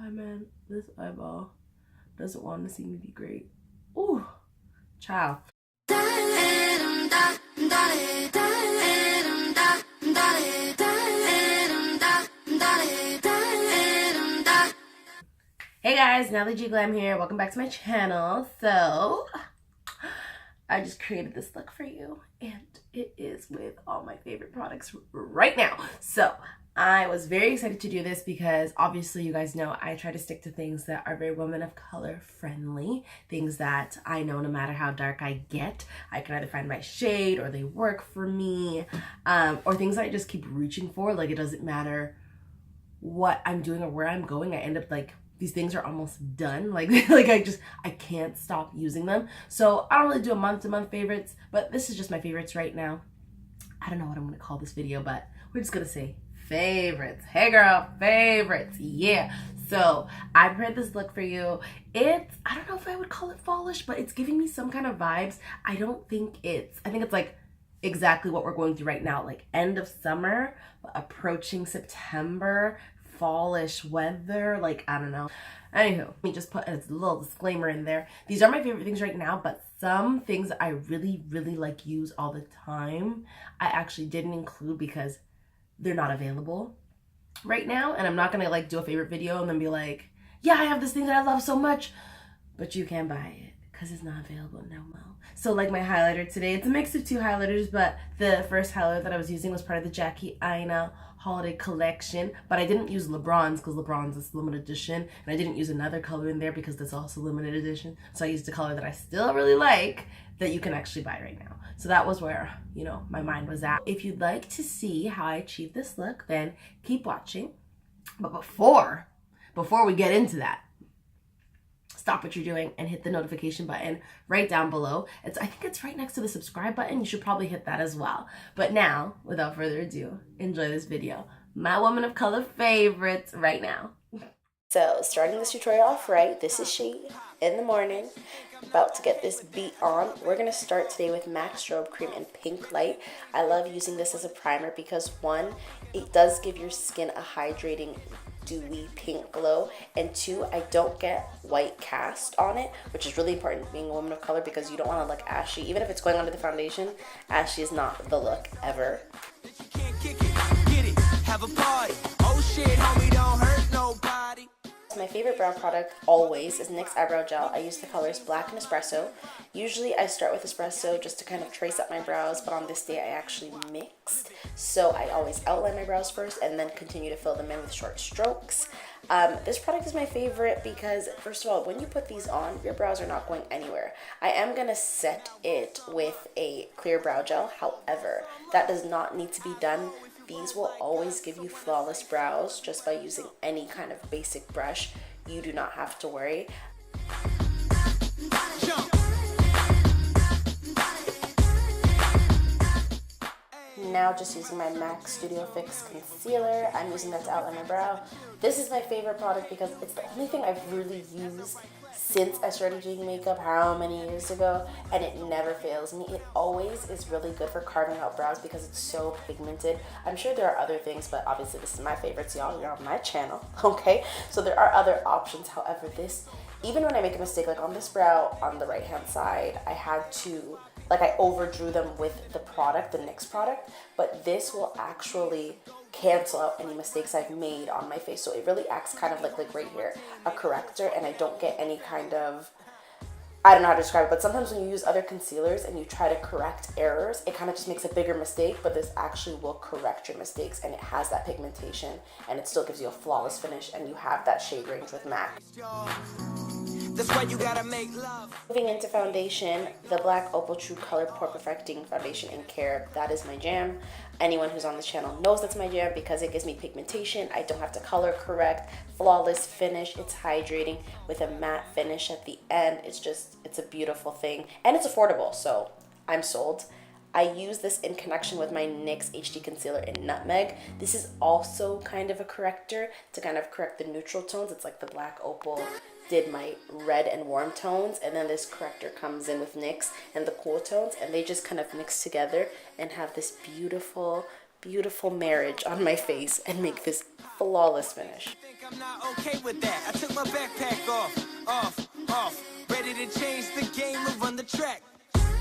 Hi man, this eyeball doesn't want to see me be great. Ooh, child. Hey guys, NATALLIEGEE GLAM here. Welcome back to my channel. So, I just created this look for you, and it is with all my favorite products right now. So, I was very excited to do this because obviously you guys know I try to stick to things that are very women of color friendly, things that I know no matter how dark I get, I can either find my shade or they work for me, or things that I just keep reaching for. Like, it doesn't matter what I'm doing or where I'm going, I end up like, these things are almost done. Like I can't stop using them. So I don't really do a month-to-month favorites, but this is just my favorites right now. I don't know what I'm gonna call this video, but we're just gonna say favorites. Hey girl, favorites, yeah. So I prepared this look for you. It's, I don't know if I would call it fallish, but it's giving me some kind of vibes. I think it's like exactly what we're going through right now, like end of summer, approaching September, fallish weather, like I don't know. Anywho, let me just put a little disclaimer in there. These are my favorite things right now, but some things that I really like use all the time, I actually didn't include because they're not available right now, and I'm not gonna like do a favorite video and then be like, yeah, I have this thing that I love so much, but you can't buy it because it's not available no more. So like my highlighter today, it's a mix of two highlighters, but the first highlighter that I was using was part of the Jackie Aina holiday collection, but I didn't use LeBron's because LeBron's is limited edition, and I didn't use another color in there because that's also limited edition. So I used a color that I still really like that you can actually buy right now. So that was where, you know, my mind was at. If you'd like to see how I achieved this look, then keep watching. But before we get into that, stop what you're doing and hit the notification button right down below. I think it's right next to the subscribe button. You should probably hit that as well. But now, without further ado, enjoy this video. My woman of color favorites right now. So, starting this tutorial off right, this is she in the morning, about to get this beat on. We're going to start today with MAC Strobe Cream in Pink Light. I love using this as a primer because one, it does give your skin a hydrating dewy pink glow, and two, I don't get white cast on it, which is really important being a woman of color because you don't want to look ashy. Even if it's going under the foundation, ashy is not the look ever. My favorite brow product always is NYX Eyebrow Gel. I use the colors Black and Espresso. Usually I start with Espresso just to kind of trace up my brows, but on this day I actually mixed. So I always outline my brows first and then continue to fill them in with short strokes. This product is my favorite because, first of all, when you put these on, your brows are not going anywhere. I am going to set it with a clear brow gel. However, that does not need to be done. These will always give you flawless brows just by using any kind of basic brush. You do not have to worry. Now just using my MAC Studio Fix Concealer. I'm using that to outline my brow. This is my favorite product because it's the only thing I've really used since I started doing makeup how many years ago, and it never fails me. It always is really good for carving out brows because it's so pigmented. I'm sure there are other things, but obviously this is my favorite, so y'all, you're on my channel, okay? So there are other options. However, this, even when I make a mistake, like on this brow on the right hand side, I had to, like, I overdrew them with the product, the NYX product, but this will actually cancel out any mistakes I've made on my face. So it really acts kind of like right here, a corrector, and I don't get any kind of, I don't know how to describe it, but sometimes when you use other concealers and you try to correct errors, it kind of just makes a bigger mistake, but this actually will correct your mistakes, and it has that pigmentation, and it still gives you a flawless finish, and you have that shade range with MAC. That's why you gotta make love. Moving into foundation, the Black Opal True Color Pore Perfecting Foundation in Care. That is my jam. Anyone who's on this channel knows that's my jam because it gives me pigmentation. I don't have to color correct. Flawless finish. It's hydrating with a matte finish at the end. It's a beautiful thing. And it's affordable, so I'm sold. I use this in connection with my NYX HD Concealer in Nutmeg. This is also kind of a corrector to kind of correct the neutral tones. It's like the Black Opal did my red and warm tones, and then this corrector comes in with NYX and the cool tones, and they just kind of mix together and have this beautiful beautiful marriage on my face and make this flawless finish. I'm not okay with that. I took my backpack off. Ready to change the game and run the track.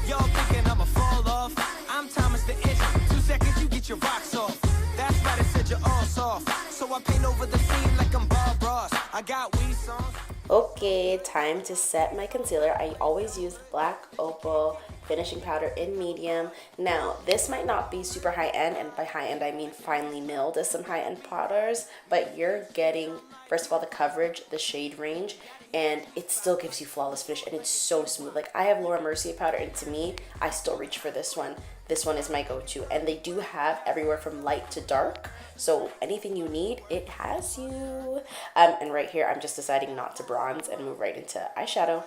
Y'all thinking I'ma fall off? I'm Thomas the Edge. 2 seconds, you get your rocks off. That's why they said you're all soft. So I paint over the scene like I'm Bob Ross. I got weed songs. Okay, time to set my concealer. I always use Black Opal finishing powder in medium. Now, this might not be super high-end, and by high-end I mean finely milled as some high-end powders, but you're getting, first of all, the coverage, the shade range, and it still gives you flawless finish, and it's so smooth. Like, I have Laura Mercier powder, and to me, I still reach for this one. This one is my go-to, and they do have everywhere from light to dark, so anything you need, it has you. And right here, I'm just deciding not to bronze and move right into eyeshadow.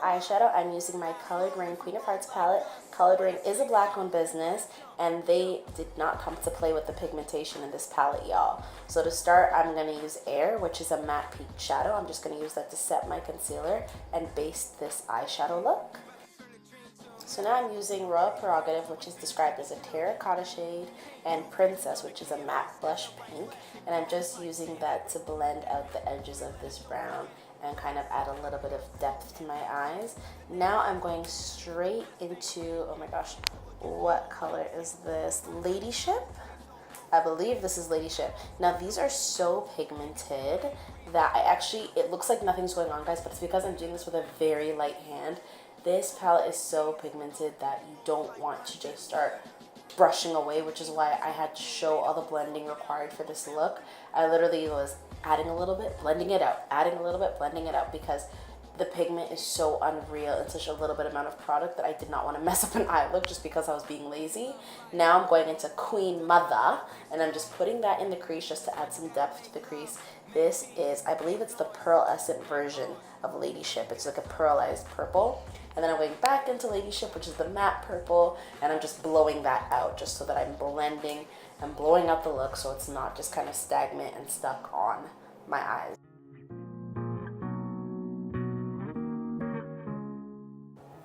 Eyeshadow, I'm using my Colored Rain Queen of Hearts palette. Colored Rain is a black-owned business, and they did not come to play with the pigmentation in this palette, y'all. So to start, I'm going to use Air, which is a matte peak shadow. I'm just going to use that to set my concealer and base this eyeshadow look. So now I'm using Royal Prerogative, which is described as a terracotta shade, and Princess, which is a matte blush pink, and I'm just using that to blend out the edges of this brown and kind of add a little bit of depth to my eyes. Now I'm going straight into, oh my gosh, what color is this? Ladyship? I believe this is Ladyship. Now these are so pigmented that it looks like nothing's going on, guys, but it's because I'm doing this with a very light hand. This palette is so pigmented that you don't want to just start brushing away, which is why I had to show all the blending required for this look. I literally was adding a little bit, blending it out, adding a little bit, blending it out, because the pigment is so unreal in such a little bit amount of product that I did not want to mess up an eye look just because I was being lazy. Now I'm going into Queen Mother, and I'm just putting that in the crease just to add some depth to the crease. This is, I believe it's the pearlescent version of Ladyship. It's like a pearlized purple. And then I'm going back into Ladyship, which is the matte purple, and I'm just blowing that out just so that I'm blending and blowing out the look so it's not just kind of stagnant and stuck on my eyes.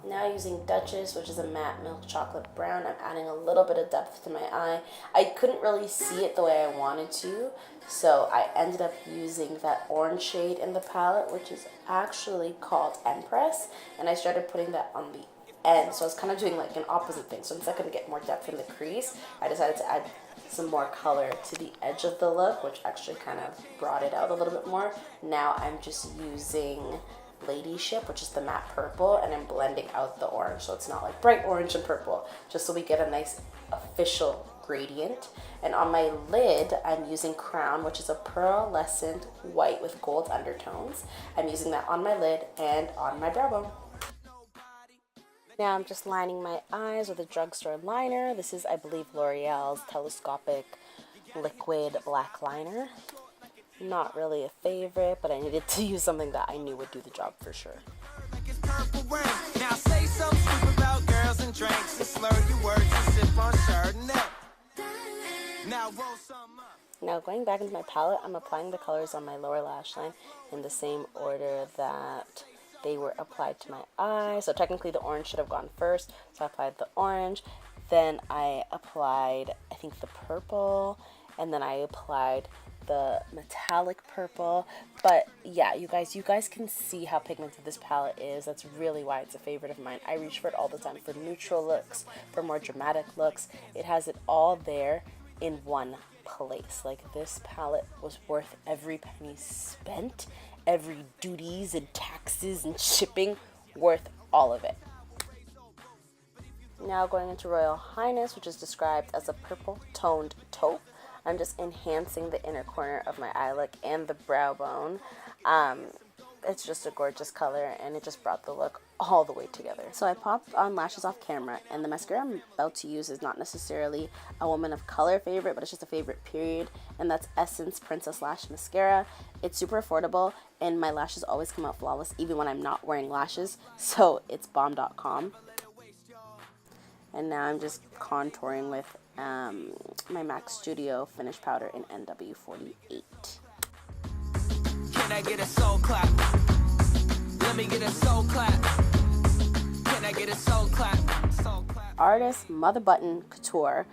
Now using Duchess, which is a matte milk chocolate brown, I'm adding a little bit of depth to my eye. I couldn't really see it the way I wanted to, so I ended up using that orange shade in the palette, which is actually called Empress, and I started putting that on the end, so I was kind of doing like an opposite thing. So instead of get more depth in the crease, I decided to add some more color to the edge of the look, which actually kind of brought it out a little bit more. Now I'm just using Ladyship, which is the matte purple, and I'm blending out the orange so it's not like bright orange and purple, just so we get a nice official gradient. And on my lid, I'm using Crown, which is a pearlescent white with gold undertones. I'm using that on my lid and on my brow bone. Now I'm just lining my eyes with a drugstore liner. This is, I believe, L'Oreal's Telescopic Liquid Black Liner. Not really a favorite, but I needed to use something that I knew would do the job for sure. Now say something stupid about girls and drinks and slur your words and sip on Chardonnay. Now roll some up. Now going back into my palette, I'm applying the colors on my lower lash line in the same order that they were applied to my eye. So technically the orange should have gone first, so I applied the orange, then I applied, I think, the purple, and then I applied the metallic purple. But yeah, you guys can see how pigmented this palette is. That's really why it's a favorite of mine. I reach for it all the time for neutral looks, for more dramatic looks. It has it all there in one place. Like, this palette was worth every penny spent, every duties and taxes and shipping, worth all of it. Now going into Royal Highness, which is described as a purple toned taupe. I'm just enhancing the inner corner of my eye look and the brow bone. It's just a gorgeous color, and it just brought the look all the way together. So I popped on lashes off camera, and the mascara I'm about to use is not necessarily a woman of color favorite, but it's just a favorite period, and that's Essence Princess Lash Mascara. It's super affordable, and my lashes always come out flawless even when I'm not wearing lashes, so it's bomb.com. And now I'm just contouring with my MAC Studio Finish Powder in NW48. Can I get a soul clap? Let me get a soul clap. Can I get a soul clap? Soul clap. Artist Mother Button Couture.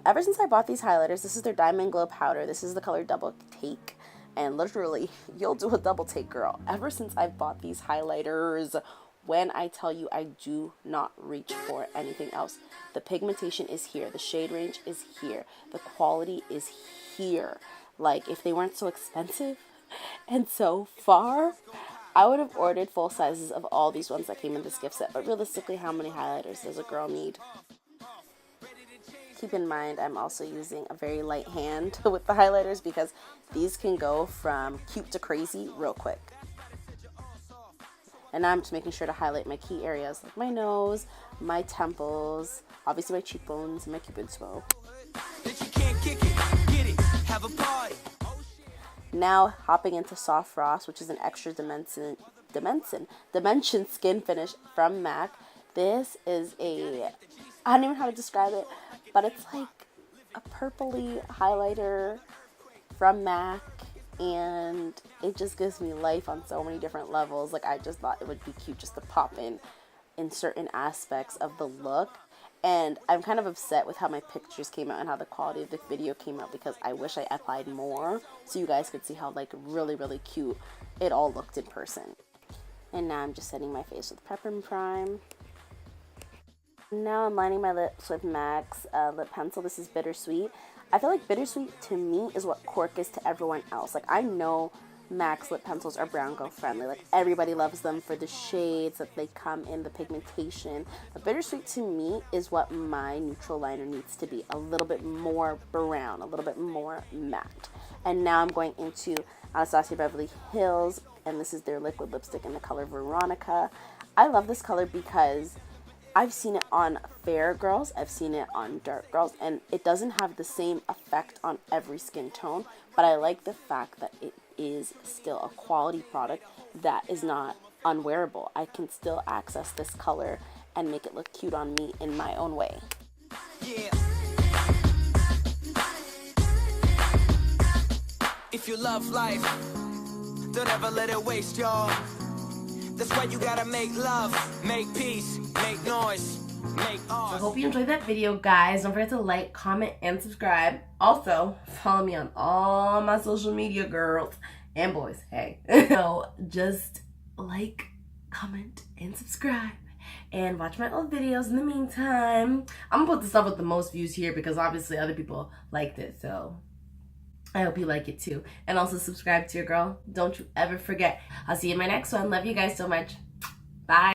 Ever since I bought these highlighters, this is their Diamond Glow Powder. This is the color Double Take. And literally, you'll do a double take, girl. Ever since I bought these highlighters, when I tell you I do not reach for anything else. The pigmentation is here. The shade range is here. The quality is here. Like, if they weren't so expensive and so far, I would have ordered full sizes of all these ones that came in this gift set. But realistically, how many highlighters does a girl need? Keep in mind, I'm also using a very light hand with the highlighters because these can go from cute to crazy real quick. And now I'm just making sure to highlight my key areas like my nose, my temples, obviously my cheekbones, and my cupid's bow. Now hopping into Soft Frost, which is an extra dimension skin finish from MAC. This is I don't even know how to describe it, but it's like a purpley highlighter from MAC, and it just gives me life on so many different levels. Like, I just thought it would be cute just to pop in certain aspects of the look. And I'm kind of upset with how my pictures came out and how the quality of the video came out, because I wish I applied more so you guys could see how like really cute it all looked in person. And now I'm just setting my face with Pepper and Prime. Now I'm lining my lips with MAC's lip pencil. This is Bittersweet. I feel like Bittersweet to me is what Cork is to everyone else. Like, I know MAC's lip pencils are brown girl friendly. Like, everybody loves them for the shades that they come in, the pigmentation. But Bittersweet to me is what my neutral liner needs to be. A little bit more brown, a little bit more matte. And now I'm going into Anastasia Beverly Hills, and this is their liquid lipstick in the color Veronica. I love this color because I've seen it on fair girls, I've seen it on dark girls, and it doesn't have the same effect on every skin tone, but I like the fact that it is still a quality product that is not unwearable. I can still access this color and make it look cute on me in my own way. Yeah. If you love life, don't ever let it waste, y'all. That's why you gotta make love, make peace, make noise, make art. I hope you enjoyed that video, guys. Don't forget to like, comment, and subscribe. Also, follow me on all my social media, girls and boys. Hey. So just like, comment, and subscribe. And watch my old videos in the meantime. I'm gonna put the stuff with the most views here because obviously other people liked it. So I hope you like it too. And also subscribe to your girl. Don't you ever forget. I'll see you in my next one. Love you guys so much. Bye.